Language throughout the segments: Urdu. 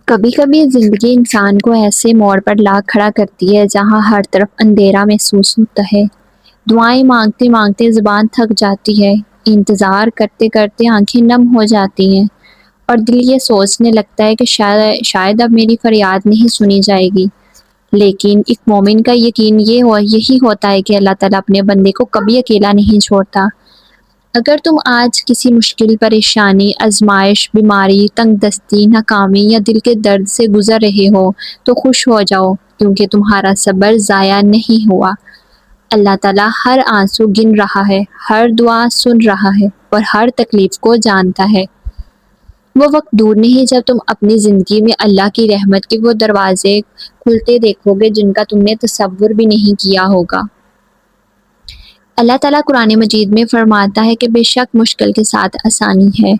کبھی کبھی زندگی انسان کو ایسے موڑ پر لا کھڑا کرتی ہے جہاں ہر طرف اندھیرا محسوس ہوتا ہے۔ دعائیں مانگتے مانگتے زبان تھک جاتی ہے، انتظار کرتے کرتے آنکھیں نم ہو جاتی ہیں، اور دل یہ سوچنے لگتا ہے کہ شاید اب میری فریاد نہیں سنی جائے گی۔ لیکن ایک مومن کا یقین یہی ہوتا ہے کہ اللہ تعالیٰ اپنے بندے کو کبھی اکیلا نہیں چھوڑتا۔ اگر تم آج کسی مشکل، پریشانی، آزمائش، بیماری، تنگ دستی، ناکامی یا دل کے درد سے گزر رہے ہو تو خوش ہو جاؤ، کیونکہ تمہارا صبر ضائع نہیں ہوا۔ اللہ تعالیٰ ہر آنسو گن رہا ہے، ہر دعا سن رہا ہے اور ہر تکلیف کو جانتا ہے۔ وہ وقت دور نہیں جب تم اپنی زندگی میں اللہ کی رحمت کے وہ دروازے کھلتے دیکھو گے جن کا تم نے تصور بھی نہیں کیا ہوگا۔ اللہ تعالیٰ قرآن مجید میں فرماتا ہے کہ بے شک مشکل کے ساتھ آسانی ہے،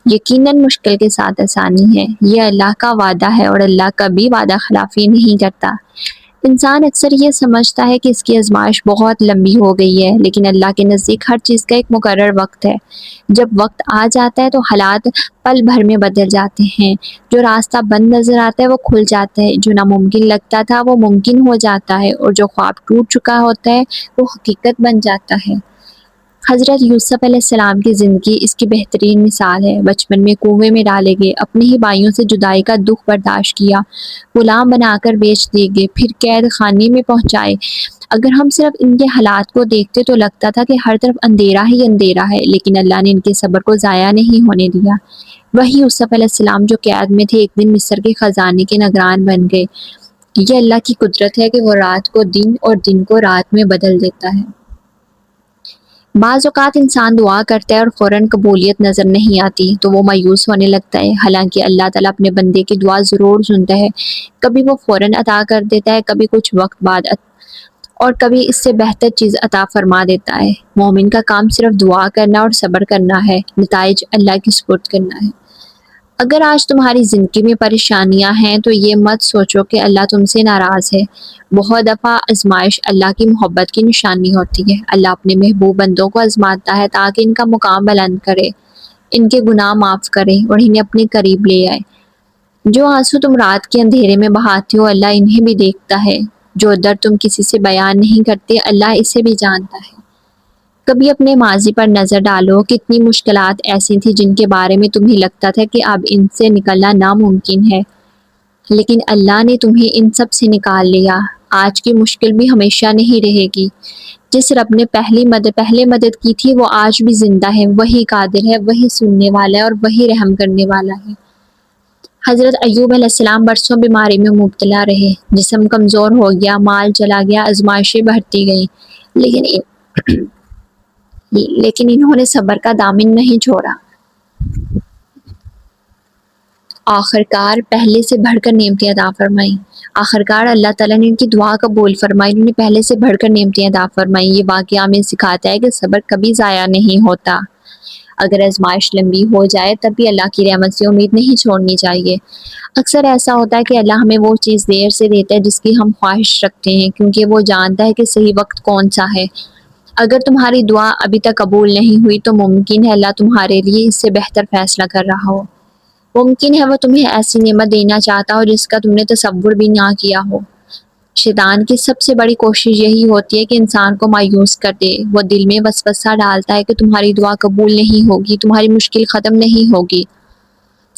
یقیناً مشکل کے ساتھ آسانی ہے۔ یہ اللہ کا وعدہ ہے اور اللہ کبھی وعدہ خلافی نہیں کرتا۔ انسان اکثر یہ سمجھتا ہے کہ اس کی آزمائش بہت لمبی ہو گئی ہے، لیکن اللہ کے نزدیک ہر چیز کا ایک مقرر وقت ہے۔ جب وقت آ جاتا ہے تو حالات پل بھر میں بدل جاتے ہیں، جو راستہ بند نظر آتا ہے وہ کھل جاتا ہے، جو ناممکن لگتا تھا وہ ممکن ہو جاتا ہے، اور جو خواب ٹوٹ چکا ہوتا ہے وہ حقیقت بن جاتا ہے۔ حضرت یوسف علیہ السلام کی زندگی اس کی بہترین مثال ہے۔ بچپن میں کنویں میں ڈالے گئے، اپنے ہی بھائیوں سے جدائی کا دکھ برداشت کیا، غلام بنا کر بیچ دیے گئے، پھر قید خانے میں پہنچائے۔ اگر ہم صرف ان کے حالات کو دیکھتے تو لگتا تھا کہ ہر طرف اندھیرا ہی اندھیرا ہے، لیکن اللہ نے ان کے صبر کو ضائع نہیں ہونے دیا۔ وہی یوسف علیہ السلام جو قید میں تھے ایک دن مصر کے خزانے کے نگران بن گئے۔ یہ اللہ کی قدرت ہے کہ وہ رات کو دن اور دن کو رات میں بدل دیتا ہے۔ بعض اوقات انسان دعا کرتا ہے اور فوراً قبولیت نظر نہیں آتی تو وہ مایوس ہونے لگتا ہے، حالانکہ اللہ تعالیٰ اپنے بندے کی دعا ضرور سنتا ہے۔ کبھی وہ فوراً عطا کر دیتا ہے، کبھی کچھ وقت بعد، اور کبھی اس سے بہتر چیز عطا فرما دیتا ہے۔ مومن کا کام صرف دعا کرنا اور صبر کرنا ہے، نتائج اللہ کی سپرد کرنا ہے۔ اگر آج تمہاری زندگی میں پریشانیاں ہیں تو یہ مت سوچو کہ اللہ تم سے ناراض ہے۔ بہت دفعہ آزمائش اللہ کی محبت کی نشانی ہوتی ہے۔ اللہ اپنے محبوب بندوں کو آزماتا ہے تاکہ ان کا مقام بلند کرے، ان کے گناہ معاف کرے اور انہیں اپنے قریب لے آئے۔ جو آنسو تم رات کے اندھیرے میں بہاتے ہو اللہ انہیں بھی دیکھتا ہے، جو درد تم کسی سے بیان نہیں کرتے اللہ اسے بھی جانتا ہے۔ کبھی اپنے ماضی پر نظر ڈالو، کتنی مشکلات ایسی تھیں جن کے بارے میں تمہیں لگتا تھا کہ اب ان سے نکلنا ناممکن ہے، لیکن اللہ نے تمہیں ان سب سے نکال لیا۔ آج کی مشکل بھی ہمیشہ نہیں رہے گی۔ جس رب نے پہلے مدد کی تھی وہ آج بھی زندہ ہے، وہی قادر ہے، وہی سننے والا ہے اور وہی رحم کرنے والا ہے۔ حضرت ایوب علیہ السلام برسوں بیماری میں مبتلا رہے، جسم کمزور ہو گیا، مال چلا گیا، آزمائشیں بڑھتی گئیں، لیکن انہوں نے صبر کا دامن نہیں چھوڑا۔ آخرکار پہلے سے بڑھ کر نعمتیں عطا فرمائیں۔ آخرکار اللہ تعالیٰ نے ان کی دعا قبول فرمائی، انہوں نے پہلے سے بڑھ کر نعمتیں عطا فرمائیں۔ یہ واقعہ ہمیں سکھاتا ہے کہ صبر کبھی ضائع نہیں ہوتا۔ اگر آزمائش لمبی ہو جائے تب بھی اللہ کی رحمت سے امید نہیں چھوڑنی چاہیے۔ اکثر ایسا ہوتا ہے کہ اللہ ہمیں وہ چیز دیر سے دیتا ہے جس کی ہم خواہش رکھتے ہیں، کیونکہ وہ جانتا ہے کہ صحیح وقت کون سا ہے۔ اگر تمہاری دعا ابھی تک قبول نہیں ہوئی تو ممکن ہے اللہ تمہارے لیے اس سے بہتر فیصلہ کر رہا ہو۔ ممکن ہے وہ تمہیں ایسی نعمت دینا چاہتا ہو جس کا تم نے تصور بھی نہ کیا ہو۔ شیطان کی سب سے بڑی کوشش یہی ہوتی ہے کہ انسان کو مایوس کر دے۔ وہ دل میں وسوسہ ڈالتا ہے کہ تمہاری دعا قبول نہیں ہوگی، تمہاری مشکل ختم نہیں ہوگی،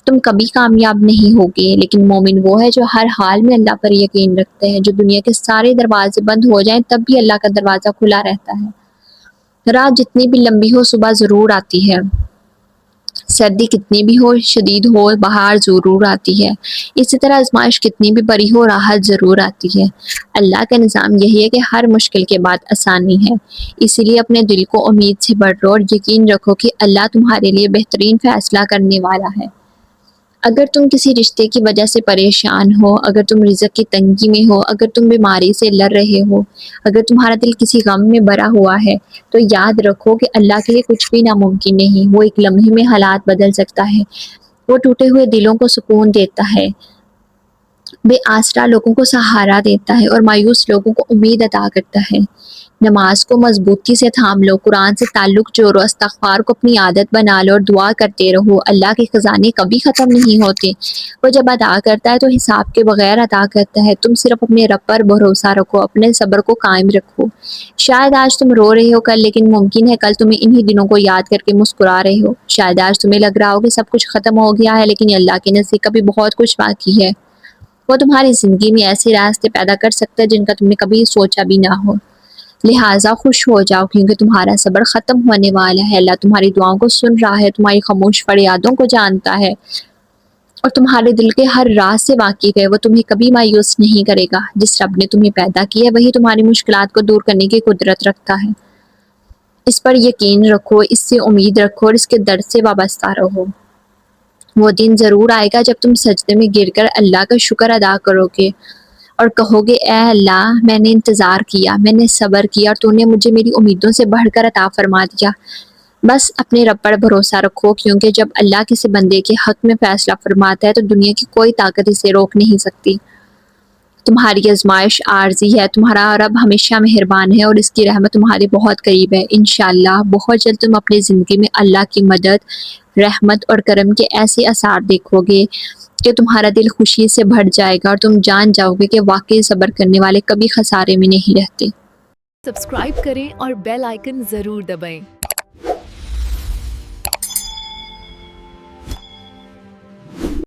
تم کبھی کامیاب نہیں ہوگے۔ لیکن مومن وہ ہے جو ہر حال میں اللہ پر یقین رکھتے ہیں۔ جو دنیا کے سارے دروازے بند ہو جائیں تب بھی اللہ کا دروازہ کھلا رہتا ہے۔ رات جتنی بھی لمبی ہو صبح ضرور آتی ہے، سردی کتنی بھی ہو شدید ہو بہار ضرور آتی ہے، اسی طرح آزمائش کتنی بھی بڑی ہو راحت ضرور آتی ہے۔ اللہ کا نظام یہی ہے کہ ہر مشکل کے بعد آسانی ہے، اسی لیے اپنے دل کو امید سے بھرو اور یقین رکھو کہ اللہ تمہارے لیے بہترین فیصلہ کرنے والا ہے۔ اگر تم کسی رشتے کی وجہ سے پریشان ہو، اگر تم رزق کی تنگی میں ہو، اگر تم بیماری سے لڑ رہے ہو، اگر تمہارا دل کسی غم میں بھرا ہوا ہے تو یاد رکھو کہ اللہ کے لیے کچھ بھی ناممکن نہیں۔ وہ ایک لمحے میں حالات بدل سکتا ہے، وہ ٹوٹے ہوئے دلوں کو سکون دیتا ہے، بے آسرا لوگوں کو سہارا دیتا ہے اور مایوس لوگوں کو امید عطا کرتا ہے۔ نماز کو مضبوطی سے تھام لو، قرآن سے تعلق جوڑو، استغفار کو اپنی عادت بنا لو اور دعا کرتے رہو۔ اللہ کے خزانے کبھی ختم نہیں ہوتے، وہ جب عطا کرتا ہے تو حساب کے بغیر عطا کرتا ہے۔ تم صرف اپنے رب پر بھروسہ رکھو، اپنے صبر کو قائم رکھو۔ شاید آج تم رو رہے ہو کل، لیکن ممکن ہے کل تمہیں انہی دنوں کو یاد کر کے مسکرا رہے ہو۔ شاید آج تمہیں لگ رہا ہو کہ سب کچھ ختم ہو گیا ہے، لیکن اللہ کے نزدیک کبھی بہت کچھ باقی ہے۔ وہ تمہاری زندگی میں ایسے راستے پیدا کر سکتا ہے جن کا تم نے کبھی سوچا بھی نہ ہو۔ لہٰذا خوش ہو جاؤ کیونکہ تمہارا صبر ختم ہونے والا ہے۔ اللہ تمہاری دعاؤں کو سن رہا ہے، تمہاری خاموش فریادوں کو جانتا ہے اور تمہارے دل کے ہر راز سے واقف ہے۔ وہ تمہیں کبھی مایوس نہیں کرے گا۔ جس رب نے تمہیں پیدا کیا ہے وہی تمہاری مشکلات کو دور کرنے کی قدرت رکھتا ہے۔ اس پر یقین رکھو، اس سے امید رکھو اور اس کے در سے وابستہ رہو۔ وہ دن ضرور آئے گا جب تم سجدے میں گر کر اللہ کا شکر ادا کرو گے اور کہو گے اے اللہ، میں نے انتظار کیا، میں نے صبر کیا اور تو نے مجھے میری امیدوں سے بڑھ کر عطا فرما دیا۔ بس اپنے رب پر بھروسہ رکھو کیونکہ جب اللہ کسی بندے کے حق میں فیصلہ فرماتا ہے تو دنیا کی کوئی طاقت اسے روک نہیں سکتی۔ تمہاری آزمائش عارضی ہے، تمہارا رب ہمیشہ مہربان ہے اور اس کی رحمت تمہارے بہت قریب ہے۔ انشاءاللہ بہت جلد تم اپنی زندگی میں اللہ کی مدد، رحمت اور کرم کے ایسے آثار دیکھو گے کہ تمہارا دل خوشی سے بھر جائے گا اور تم جان جاؤ گے کہ واقعی صبر کرنے والے کبھی خسارے میں نہیں رہتے۔ سبسکرائب کریں اور بیل آئیکن ضرور دبائیں۔